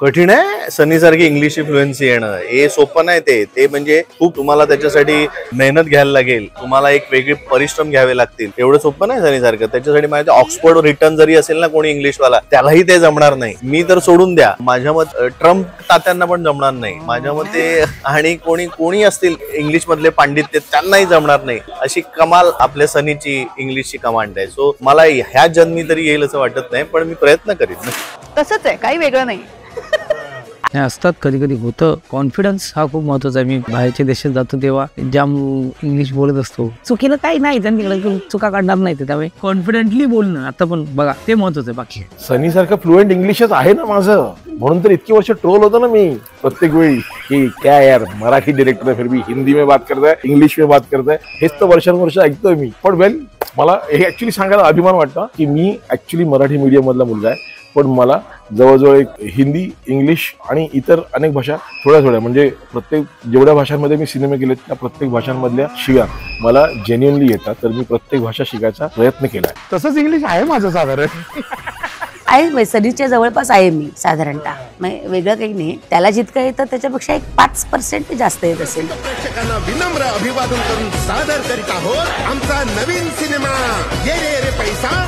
कठीण आहे सनी सारखी इंग्लिश फ्लुएन्सी येणं, हे सोपं नाही. ते म्हणजे खूप तुम्हाला त्याच्यासाठी मेहनत घ्यायला लागेल, तुम्हाला एक वेगळे परिश्रम घ्यावे लागतील. एवढं सोपं नाही सनी सारखं. त्याच्यासाठी माझ्या ऑक्सफोर्ड रिटर्न जरी असेल ना कोणी इंग्लिशवाला, त्यालाही ते जमणार नाही. मी तर सोडून द्या, माझ्या मत ट्रम्प तात्यांना पण जमणार नाही माझ्या मते. आणि कोणी असतील इंग्लिश मधले पांडित्य त्यांनाही जमणार नाही. अशी कमाल आपल्या सनीची इंग्लिशची कमांड आहे. सो मला ह्या जन्मी तरी येईल असं वाटत नाही, पण मी प्रयत्न करीन. तसंच आहे, काही वेगळं नाही. हे असतात कधी कधी होतं. कॉन्फिडन्स हा खूप महत्वाचा आहे. मी बाहेरच्या देशात जातो तेव्हा जाम इंग्लिश बोलत असतो. चुकीला काही नाही, त्यांनी चुका काढणार नाही, त्यामुळे कॉन्फिडेंटली बोलणं आता पण बघा ते महत्वाचं आहे. बाकी सनी सारखं फ्लुएंट इंग्लिशच आहे ना माझं, म्हणून तर इतकी वर्ष ट्रोल होतं ना मी प्रत्येक वेळी की क्या यार मराठी डायरेक्टर फिर भी हिंदी में बात करताय, इंग्लिश में बात करताय. हेच तर वर्षानुवर्ष ऐकतोय मी. पण वेल, मला हे ऍक्च्युली सांगायला अभिमान वाटतं की मी ऍक्च्युली मराठी मीडियम मधला मुलगा आहे, पण मला जवळजवळ एक हिंदी, इंग्लिश आणि इतर अनेक भाषा थोड्या म्हणजे प्रत्येक जेवढ्या भाषांमध्ये मी सिनेमे केलेत त्या प्रत्येक भाषांमधल्या शिव्या मला जेन्युअनली येतात. तर मी प्रत्येक भाषा शिकायचा प्रयत्न केलाय. तसंच इंग्लिश आहे माझं साधारण. आहे सनीच्या जवळपास आहे मी साधारणतः, वेगळं काही नाही. त्याला जितकं येतं त्याच्यापेक्षा एक 5% जास्त येत असेल. प्रेक्षकांना विनम्र अभिवादन करून सादर करीत आहोत आमचा नवीन सिनेमा ये रे पैसा